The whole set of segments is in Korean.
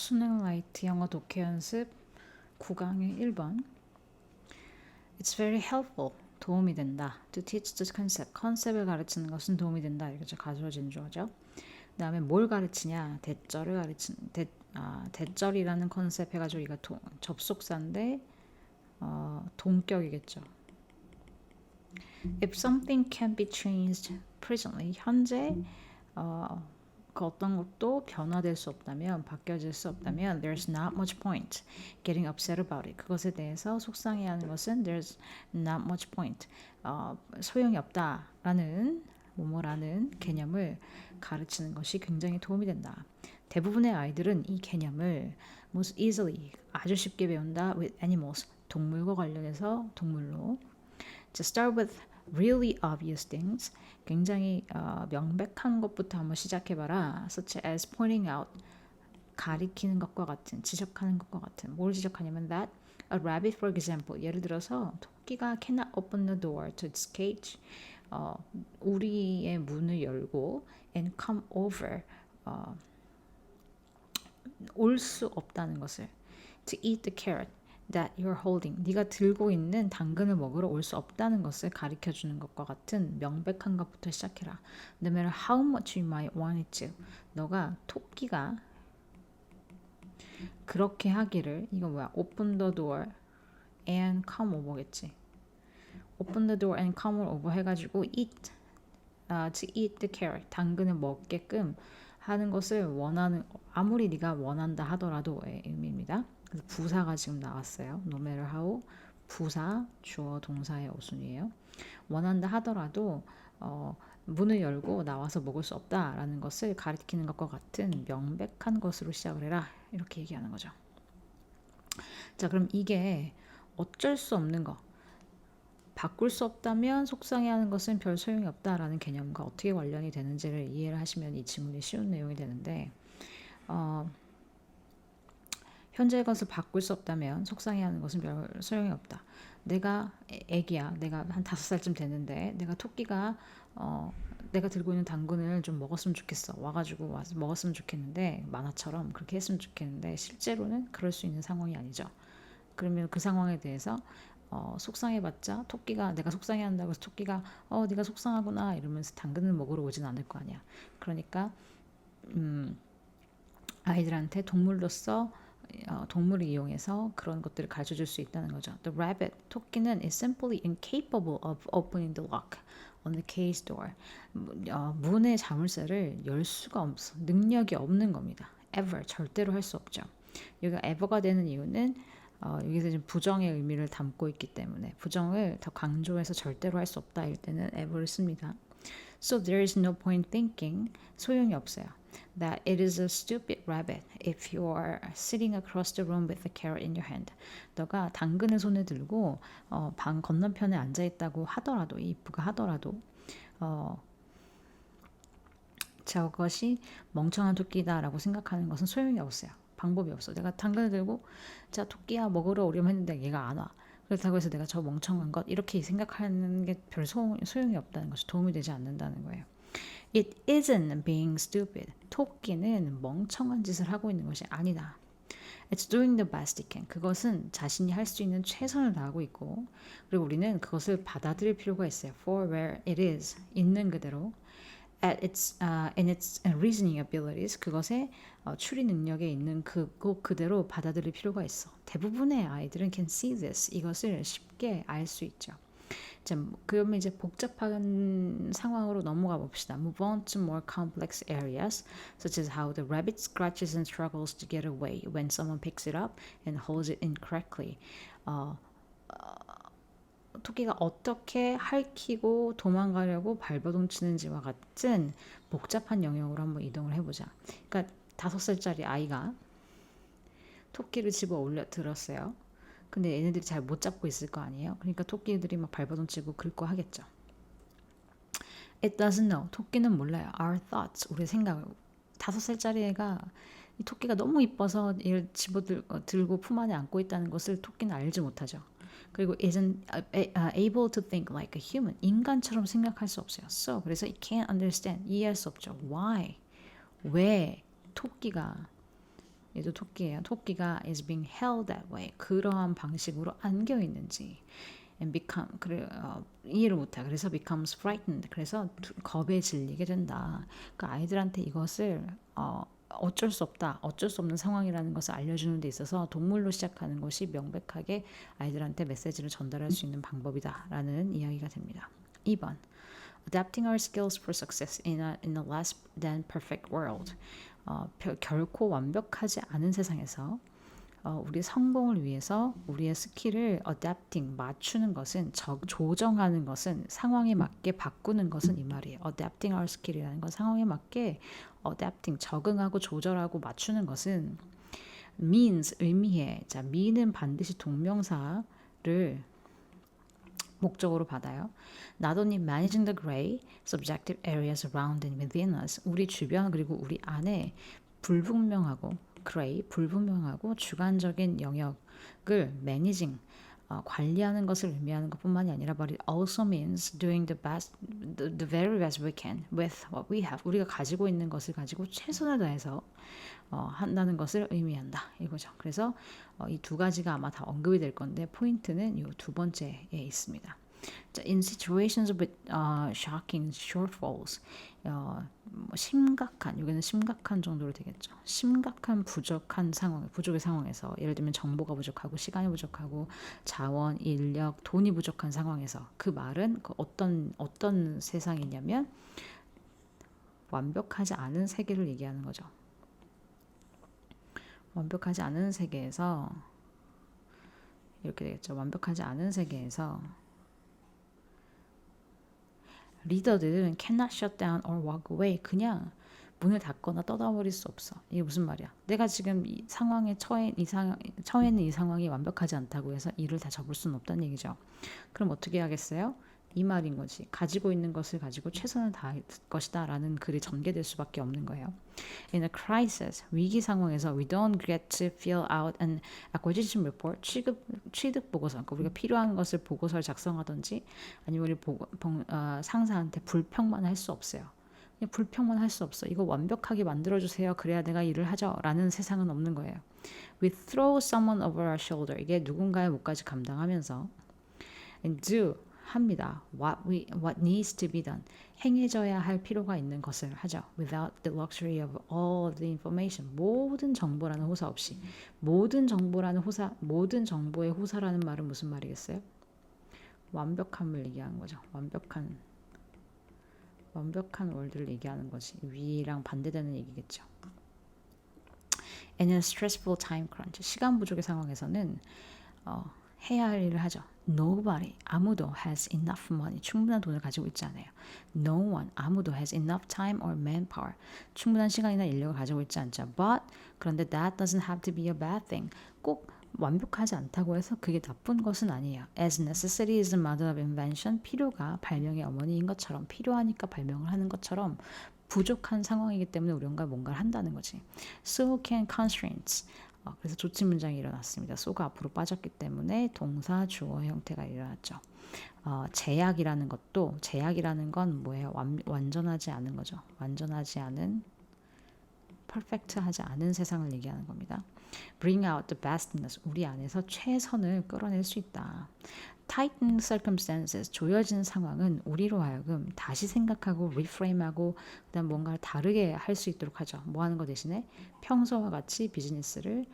수능 라이트 영어 독해 연습 9강의 1번. It's very helpful. 도움이 된다. To teach the concept. 컨셉을 가르치는 것은 도움이 된다. 이렇게 가져진 주어죠. 그 다음에 뭘 가르치냐? 대절을 대절이라는 컨셉 해가지고 이가 접속사인데 동격이겠죠. If something can be changed presently, 현재 그 어떤 것도 변화될 수 없다면, 바뀌어질 수 없다면 there's not much point getting upset about it. 그것에 대해서 속상해하는 것은 there's not much point. 소용이 없다라는 뭐뭐라는 개념을 가르치는 것이 굉장히 도움이 된다. 대부분의 아이들은 이 개념을 most easily 아주 쉽게 배운다 with animals 동물과 관련해서 동물로. To start with really obvious things, 굉장히 명백한 것부터 한번 시작해봐라. Such as pointing out, 가리키는 것과 같은, 지적하는 것과 같은. 뭘 지적하냐면 that a rabbit, for example, 예를 들어서 토끼가 cannot open the door to its cage, 우리의 문을 열고 and come over, 올 수 없다는 것을. To eat the carrot that you're holding, 네가 들고 있는 당근을 먹으러 올 수 없다는 것을 가르쳐 주는 것과 같은 명백한 것부터 시작해라. No matter how much you might want it to. 너가 토끼가 그렇게 하기를, 이거 뭐야? Open the door and come over겠지. Open the door and come over 해가지고 eat, to eat the carrot, 당근을 먹게끔 하는 것을 원하는, 아무리 네가 원한다 하더라도의 의미입니다. 그래서 부사가 지금 나왔어요. No matter how, 부사, 주어, 동사의 어순이에요. 원한다 하더라도 문을 열고 나와서 먹을 수 없다라는 것을 가리키는 것과 같은 명백한 것으로 시작을 해라. 이렇게 얘기하는 거죠. 자, 그럼 이게 어쩔 수 없는 거, 바꿀 수 없다면 속상해하는 것은 별 소용이 없다라는 개념과 어떻게 관련이 되는지를 이해를 하시면 이 지문이 쉬운 내용이 되는데, 현재의 것을 바꿀 수 없다면 속상해하는 것은 별 소용이 없다. 내가 애기야. 내가 한 5살쯤 됐는데 내가 토끼가 내가 들고 있는 당근을 좀 먹었으면 좋겠어. 와가지고 와서 먹었으면 좋겠는데, 만화처럼 그렇게 했으면 좋겠는데 실제로는 그럴 수 있는 상황이 아니죠. 그러면 그 상황에 대해서 속상해봤자 토끼가, 내가 속상해한다고 해서 토끼가 네가 속상하구나 이러면서 당근을 먹으러 오진 않을 거 아니야. 그러니까 아이들한테 동물로서 동물을 이용해서 그런 것들을 가르쳐줄 수 있다는 거죠. The rabbit, 토끼는 is simply incapable of opening the lock on the cage door. 문의 자물쇠를 열 수가 없어. 능력이 없는 겁니다. Ever, 절대로 할 수 없죠. 여기가 ever가 되는 이유는 여기서 지금 부정의 의미를 담고 있기 때문에, 부정을 더 강조해서 절대로 할 수 없다 일 때는 ever를 씁니다. So there is no point thinking, 소용이 없어요. That it is a stupid rabbit if you are sitting across the room with a carrot in your hand. 너가 당근을 손에 들고 방 건너편에 앉아 있다고 하더라도, if가 하더라도 저것이 멍청한 토끼다라고 생각하는 것은 소용이 없어요. 방법이 없어. 내가 당근을 들고 자 토끼야 먹으러 오려면 했는데 얘가 안 와. 그렇다고 해서 내가 저 멍청한 것 이렇게 생각하는 게 별 소용이 없다는 것이, 도움이 되지 않는다는 거예요. It isn't being stupid. 토끼는 멍청한 짓을 하고 있는 것이 아니다. It's doing the best it can. 그것은 자신이 할 수 있는 최선을 다하고 있고, 그리고 우리는 그것을 받아들일 필요가 있어요. For where it is, 있는 그대로. At its in its reasoning abilities, 그것의 추리 능력에 있는 그대로 받아들일 필요가 있어. 대부분의 아이들은 can see this, 이것을 쉽게 알 수 있죠. 자, 그러면 이제 복잡한 상황으로 넘어가 봅시다. Move on to more complex areas, such as how the rabbit scratches and struggles to get away when someone picks it up and holds it incorrectly. 토끼가 어떻게 핥히고 도망가려고 발버둥 치는지와 같은 복잡한 영역으로 한번 이동을 해보자. 그러니까 5살짜리 아이가 토끼를 집어 올려 들었어요. 근데 얘네들이 잘 못 잡고 있을 거 아니에요. 그러니까 토끼들이 막 발버둥 치고 긁고 하겠죠. It doesn't know. 토끼는 몰라요. Our thoughts, 우리의 생각을. 5살짜리 애가 이 토끼가 너무 이뻐서 얘를 들고 품 안에 안고 있다는 것을 토끼는 알지 못하죠. 그리고 isn't able to think like a human. 인간처럼 생각할 수 없어요. So, 그래서 it can't understand. 이해할 수 없죠. Why? 왜 토끼가 얘도 토끼예요. 토끼가 is being held that way. 그러한 방식으로 안겨 있는지 and become 이해를 못해. 그래서 becomes frightened. 그래서 겁에 질리게 된다. 그러니까 아이들한테 이것을 어쩔 수 없다. 어쩔 수 없는 상황이라는 것을 알려주는 데 있어서 동물로 시작하는 것이 명백하게 아이들한테 메시지를 전달할 수 있는 방법이다라는 이야기가 됩니다. 2번. Adapting our skills for success in a less than perfect world. 결코 완벽하지 않은 세상에서 우리 성공을 위해서 우리의 스킬을 adapting, 맞추는 것은, 조정하는 것은, 상황에 맞게 바꾸는 것은 이 말이에요. adapting our skill이라는 건 상황에 맞게 adapting, 적응하고 조절하고 맞추는 것은 means, 의미해. 자, mean은 반드시 동명사를 목적으로 받아요. Not only managing the gray, subjective areas around and within us. 우리 주변 그리고 우리 안에 불분명하고 gray, 불분명하고 주관적인 영역을 managing, 관리하는 것을 의미하는 것뿐만이 아니라 but it also means doing the very best we can with what we have. 우리가 가지고 있는 것을 가지고 최선을 다해서 한다는 것을 의미한다 이거죠. 그래서 이 두 가지가 아마 다 언급이 될 건데 포인트는 이 두 번째에 있습니다. In situations with shocking shortfalls, 심각한, 여기는 심각한 정도로 되겠죠. 심각한 부족한 상황, 부족의 상황에서 예를 들면 정보가 부족하고 시간이 부족하고 자원, 인력, 돈이 부족한 상황에서 그 말은 어떤 세상이냐면 완벽하지 않은 세계를 얘기하는 거죠. 완벽하지 않은 세계에서 이렇게 되겠죠. 완벽하지 않은 세계에서 리더들은 cannot shut down or walk away. 그냥 문을 닫거나 떠나버릴 수 없어. 이게 무슨 말이야? 내가 지금 이 상황에 처해 있는 이 상황이 완벽하지 않다고 해서 일을 다 접을 수는 없다는 얘기죠. 그럼 어떻게 하겠어요? 이 말인 거지. 가지고 있는 것을 가지고 최선을 다할 것이다 라는 글이 전개될 수밖에 없는 거예요. In a crisis, 위기 상황에서 we don't get to fill out an acquisition report, 취득 보고서, 그러니까 우리가 필요한 것을 보고서를 작성하든지 아니면 우리 상사한테 불평만 할 수 없어요. 그냥 불평만 할 수 없어. 이거 완벽하게 만들어주세요. 그래야 내가 일을 하죠. 라는 세상은 없는 거예요. We throw someone over our shoulder. 이게 누군가의 몫까지 감당하면서 and do 합니다. What needs to be done. 행해져야 할 필요가 있는 것을 하죠. Without the luxury of all the information. 모든 정보라는 호사 없이. 모든 정보의 호사라는 말은 무슨 말이겠어요? 완벽함을 얘기하는 거죠. 완벽한 월드를 얘기하는 거지. 위랑 반대되는 얘기겠죠. In a stressful time crunch. 시간 부족의 상황에서는 해야 할 일을 하죠. Nobody, 아무도 has enough money, 충분한 돈을 가지고 있지 않아요. No one, 아무도 has enough time or manpower, 충분한 시간이나 인력을 가지고 있지 않죠. But, 그런데 that doesn't have to be a bad thing. 꼭 완벽하지 않다고 해서 그게 나쁜 것은 아니에요. As necessity is the mother of invention, 필요가 발명의 어머니인 것처럼, 필요하니까 발명을 하는 것처럼 부족한 상황이기 때문에 우리가 뭔가를 한다는 거지. So can constraints. 그래서 조치 문장이 일어났습니다. so가 앞으로 빠졌기 때문에 동사 주어 형태가 일어났죠. 제약이라는 건 뭐예요? 완전하지 않은 거죠. 완전하지 않은, 퍼펙트하지 않은 세상을 얘기하는 겁니다. Bring out the best in us. 우리 안에서 최선을 끌어낼 수 있다. Tighten circumstances. 조여진 상황은 우리로 하여금 다시 생각하고 reframe하고 그다음 뭔가를 다르게 할 수 있도록 하죠. 뭐 하는 거 대신에 평소와 같이 비즈니스를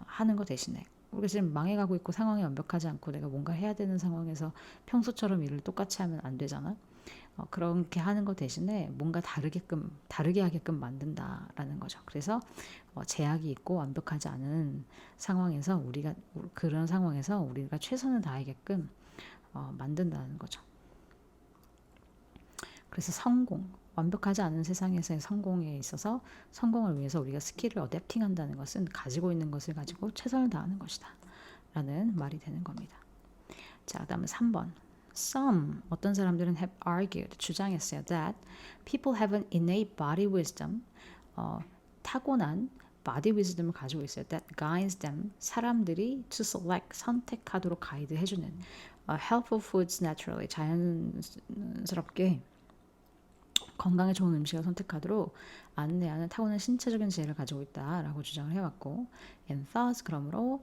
하는 거 대신에 우리가 지금 망해가고 있고 상황이 완벽하지 않고 내가 뭔가 해야 되는 상황에서 평소처럼 일을 똑같이 하면 안 되잖아. 그렇게 하는 거 대신에 뭔가 다르게 하게끔 만든다라는 거죠. 그래서 제약이 있고 완벽하지 않은 상황에서 그런 상황에서 우리가 최선을 다하게끔 만든다는 거죠. 그래서 완벽하지 않은 세상에서의 성공에 있어서 성공을 위해서 우리가 스킬을 어댑팅한다는 것은 가지고 있는 것을 가지고 최선을 다하는 것이다 라는 말이 되는 겁니다. 자, 그다음에 3번. Some, 어떤 사람들은 have argued, 주장했어요. That people have an innate body wisdom, 타고난 body wisdom을 가지고 있어요. That guides them, 사람들이 to select, 선택하도록 가이드해주는 helpful foods naturally, 자연스럽게 건강에 좋은 음식을 선택하도록 안내하는 타고난 신체적인 지혜를 가지고 있다라고 주장을 해왔고, and thus 그러므로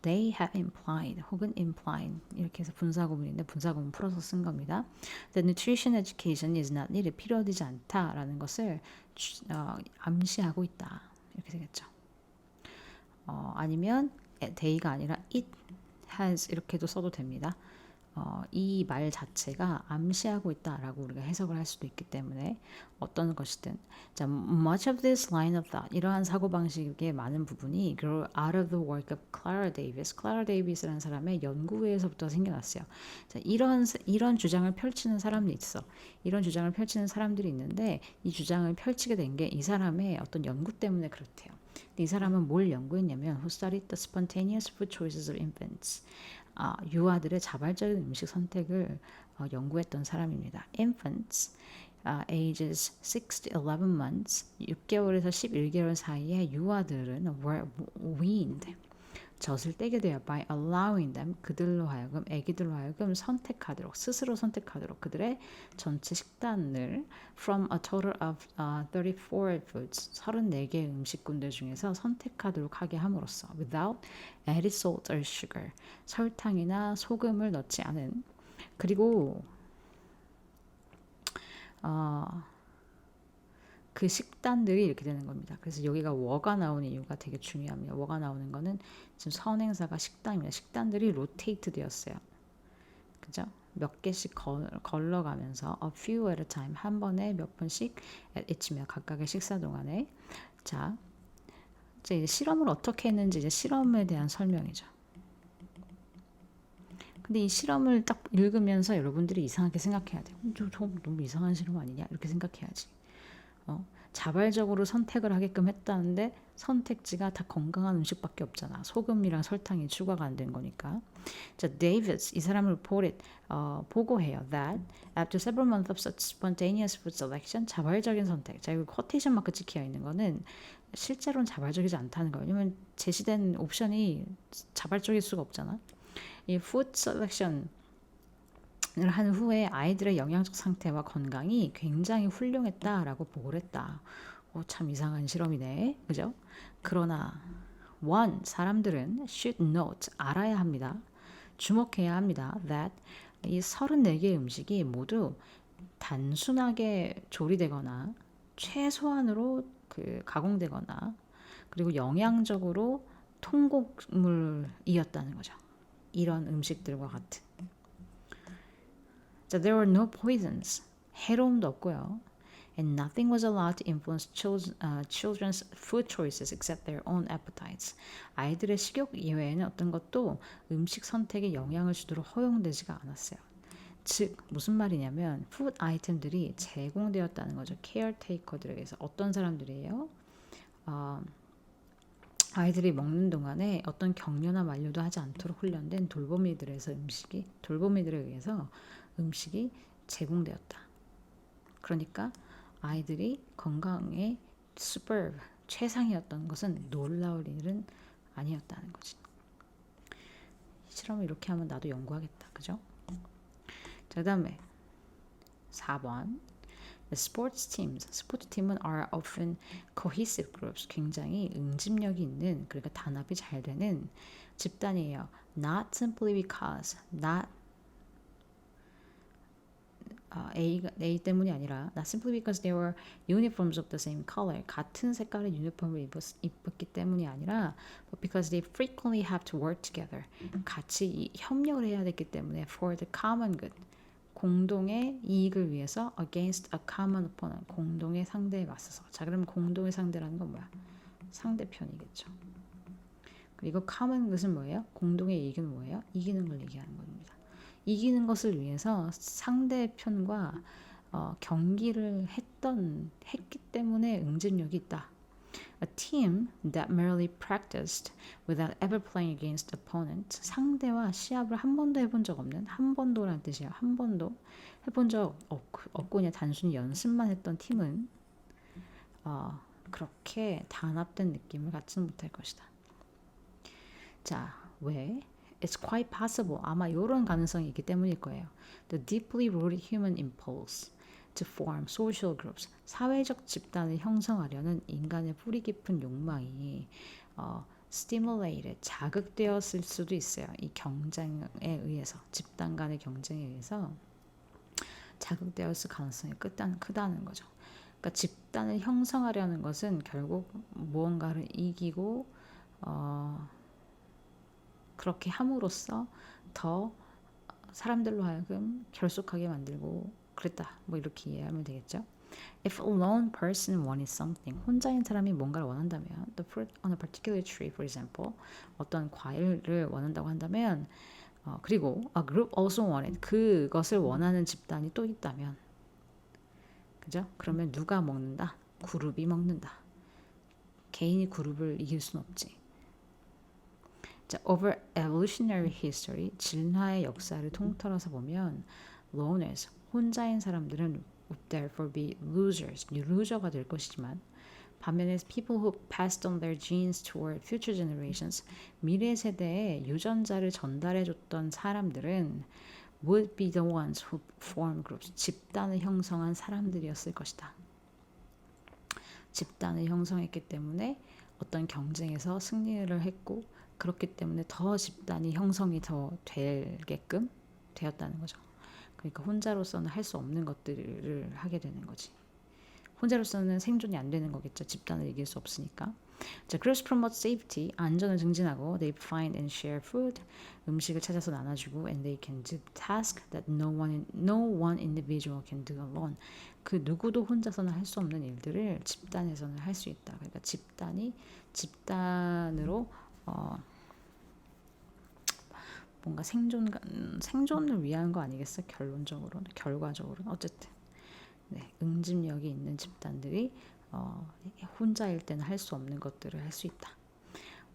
they have implied 혹은 implied 이렇게 해서 분사구문인데 분사구문 풀어서 쓴 겁니다. The nutrition education is not needed 필요하지 않다라는 것을 암시하고 있다 이렇게 되겠죠. 아니면 they가 아니라 it has 이렇게도 써도 됩니다. 이 말 자체가 암시하고 있다라고 우리가 해석을 할 수도 있기 때문에 어떤 것이든 자, much of this line of thought 이러한 사고방식의 많은 부분이 grow out of the work of Clara Davis. Clara Davis라는 사람의 연구에서부터 생겨났어요. 자, 이런 주장을 펼치는 사람이 있어. 이런 주장을 펼치는 사람들이 있는데 이 주장을 펼치게 된 게 이 사람의 어떤 연구 때문에 그렇대요. 이 사람은 뭘 연구했냐면 who studied the spontaneous food choices of infants. 유아들의 자발적인 음식 선택을 연구했던 사람입니다. Infants, ages 6 to 11 months, 6개월에서 11개월 사이에 유아들은 were weaned, 젖을 떼게 돼요. By allowing them, 그들로 하여금, 아기들로 하여금 선택하도록, 스스로 선택하도록 그들의 전체 식단을 from a total of 34 foods, 34개의 음식군들 중에서 선택하도록 하게 함으로써 without added salt or sugar, 설탕이나 소금을 넣지 않은 그리고 그 식단들이 이렇게 되는 겁니다. 그래서 여기가 워가 나오는 이유가 되게 중요합니다. 워가 나오는 거는 지금 선행사가 식단입니다. 식단들이 로테이트 되었어요. 그죠? 몇 개씩 걸러가면서 a few at a time 한 번에 몇 번씩 at each meal 각각의 식사 동안에 자 이제 실험을 어떻게 했는지 이제 실험에 대한 설명이죠. 근데 이 실험을 딱 읽으면서 여러분들이 이상하게 생각해야 돼요. 저 너무 이상한 실험 아니냐 이렇게 생각해야지. 자발적으로 선택을 하게끔 했다는데 선택지가 다 건강한 음식밖에 없잖아. 소금이랑 설탕이 추가가 안 된 거니까. 자, Davis 이 사람을 보고해요. That after several months of such spontaneous food selection, 자발적인 선택. 자, 이거 쿼테이션 마크 찍혀 있는 거는 실제로는 자발적이지 않다는 거예요. 왜냐면 제시된 옵션이 자발적일 수가 없잖아. 이 food selection 한 후에 아이들의 영양적 상태와 건강이 굉장히 훌륭했다라고 보고를 했다. 참 이상한 실험이네. 그죠? 그러나 사람들은 should note, 알아야 합니다. 주목해야 합니다. that 이 34개의 음식이 모두 단순하게 조리되거나 최소한으로 가공되거나 그리고 영양적으로 통곡물이었다는 거죠. 이런 음식들과 같은. 자, there were no poisons. 해로움도 없고요. And nothing was allowed to influence children's food choices except their own appetites. 아이들의 식욕 이외에는 어떤 것도 음식 선택에 영향을 주도록 허용되지가 않았어요. 즉 무슨 말이냐면 푸드 아이템들이 제공되었다는 거죠. 케어테이커들에게서. 어떤 사람들이에요? 아이들이 먹는 동안에 어떤 격려나 만류도 하지 않도록 훈련된 돌보미들에 의해서 음식이 제공되었다. 그러니까 아이들이 건강에 superb, 최상이었던 것은 놀라울 일은 아니었다는 거지. 실험을 이렇게 하면 나도 연구하겠다. 그죠? 자, 그다음에 4번. The sports teams, 스포츠 팀은 are often cohesive groups, 굉장히 응집력이 있는, 그러니까 단합이 잘 되는 집단이에요. Not simply because, not A 때문이 아니라 not simply because they were uniforms of the same color, 같은 색깔의 유니폼을 입었기 때문이 아니라 but because they frequently have to work together, 같이 협력을 해야 됐기 때문에 for the common good, 공동의 이익을 위해서 against a common opponent, 공동의 상대에 맞서서. 자, 그러면 공동의 상대라는 건 뭐야? 상대편이겠죠. 그리고 common good은 뭐예요? 공동의 이익은 뭐예요? 이기는 걸 얘기하는 겁니다. 이기는 것을 위해서 상대편과 경기를 했기 때문에 응집력이 있다. A team that merely practiced without ever playing against opponent. 상대와 시합을 한 번도 해본 적 없는, 한 번도라는 뜻이에요. 한 번도 해본 적 없고 그냥 단순히 연습만 했던 팀은 그렇게 단합된 느낌을 갖지는 못할 것이다. 자, 왜? It's quite possible. 아마 이런 가능성이 있기 때문일 거예요. The deeply rooted human impulse. to form social groups. 사회적 집단을 형성하려는 인간의 뿌리 깊은 욕망이 stimulated, 자극되었을 수도 있어요. 이 경쟁에 의해서, 집단 간의 경쟁에 의해서 자극되었을 가능성이 크다는 거죠. 그러니까 집단을 형성하려는 것은 결국 무언가를 이기고 그렇게 함으로써 더 사람들로 하여금 결속하게 만들고 그랬다. 뭐 이렇게 이해하면 되겠죠. If a lone person wanted something, 혼자인 사람이 뭔가를 원한다면, the fruit on a particular tree, for example, 어떤 과일을 원한다고 한다면, 그리고 a group also wanted, 그것을 원하는 집단이 또 있다면, 그죠? 그러면 누가 먹는다? 그룹이 먹는다. 개인이 그룹을 이길 순 없지. 자, over evolutionary history, 진화의 역사를 통틀어서 보면, loners, 혼자인 사람들은 would therefore be losers, 루저가 될 것이지만, 반면에 people who passed on their genes toward future generations, 미래 세대에 유전자를 전달해줬던 사람들은 would be the ones who form groups, 집단을 형성한 사람들이었을 것이다. 집단을 형성했기 때문에 어떤 경쟁에서 승리를 했고, 그렇기 때문에 더 집단이 형성이 더 되게끔 되었다는 거죠. 그러니까 혼자로서는 할 수 없는 것들을 하게 되는 거지. 혼자로서는 생존이 안 되는 거겠죠. 집단을 이길 수 없으니까. 자, groups promote safety, 안전을 증진하고, they find and share food, 음식을 찾아서 나눠주고, and they can do tasks that no one individual can do alone. 그 누구도 혼자서는 할 수 없는 일들을 집단에서는 할 수 있다. 그러니까 집단으로 뭔가 생존을 위한 거 아니겠어? 결과적으로는 어쨌든 응집력이 있는 집단들이 혼자일 때는 할 수 없는 것들을 할 수 있다.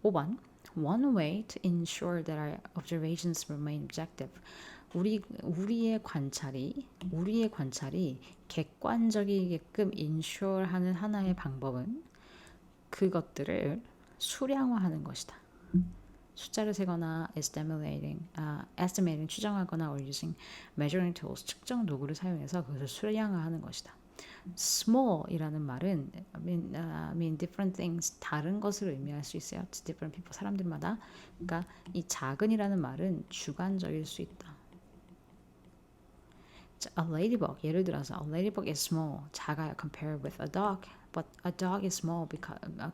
5번 One way to ensure that our observations remain objective. 우리의 관찰이 객관적이게끔 인슈어하는 하나의 방법은 그것들을 수량화하는 것이다. 숫자를 세거나 estimating 추정하거나 or using measuring tools 측정 도구를 사용해서 그것을 수량화하는 것이다. small이라는 말은 mean different things, 다른 것을 의미할 수 있어요. to different people, 사람들마다. 그러니까 이 작은이라는 말은 주관적일 수 있다. A ladybug, 예를 들어서 a ladybug is small, 작아요 compared with a dog, but a dog is small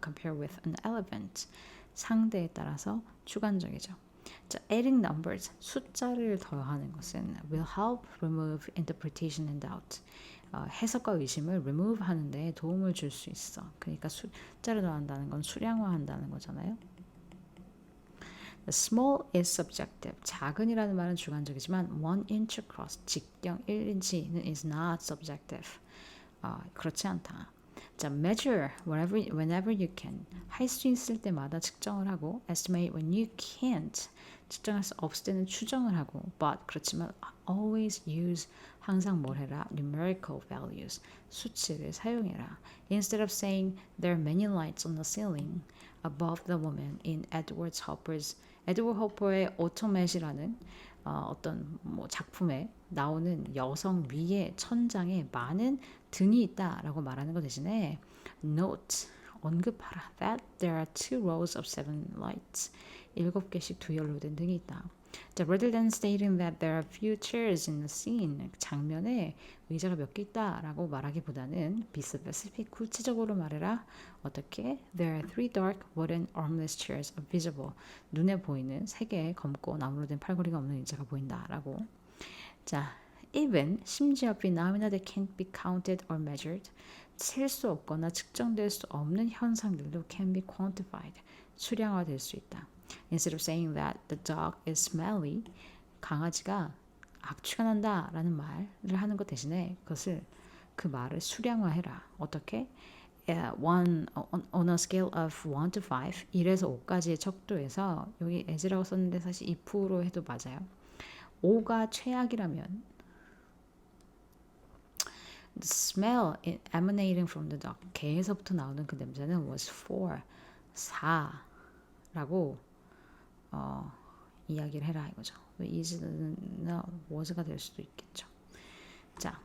compared with an elephant. 상대에 따라서 주관적이죠. 자, adding numbers, 숫자를 더하는 것은 will help remove interpretation and doubt. 해석과 의심을 remove 하는데 도움을 줄 수 있어. 그러니까 숫자를 더한다는 건 수량화한다는 거잖아요. Small is subjective. 작은이라는 말은 주관적이지만 1 inch across, 직경 1인치는 is not subjective. 그렇지 않다. 자, measure whenever you can. 할 수 있을 때마다 측정을 하고, estimate when you can't. 측정할 수 없을 때는 추정을 하고, but 그렇지만 always use, 항상 뭘 해라? numerical values. 수치를 사용해라. Instead of saying there are many lights on the ceiling above the woman in Edward Hopper의 오토맷이라는 어떤 작품에 나오는 여성 위에 천장에 많은 등이 있다라고 말하는 것 대신에 note, 언급하라 that there are 2 rows of 7 lights, 7개씩 두 열로 된 등이 있다. 자, rather than stating that there are few chairs in the scene, 장면에 의자가 몇 개 있다라고 말하기보다는 be specific, 구체적으로 말해라. 어떻게? There are 3 dark wooden armless chairs visible. 눈에 보이는 3개의 검고 나무로 된 팔걸이가 없는 의자가 보인다라고. 자, even 심지어 phenomena that can't be counted or measured, 셀 수 없거나 측정될 수 없는 현상들도 can be quantified, 수량화될 수 있다. Instead of saying that the dog is smelly, 강아지가 악취가 난다라는 말을 하는 것 대신에 그 말을 수량화해라. 어떻게? on a scale of 1 to 5, 1에서 5까지의 척도에서, 여기 as라고 썼는데 사실 if로 해도 맞아요. 5가 최악이라면 the smell emanating from the dog, 개에서부터 나오는 그 냄새는 was 4라고 이야기를 해라 이거죠. is나 was가 될 수도 있겠죠. 자,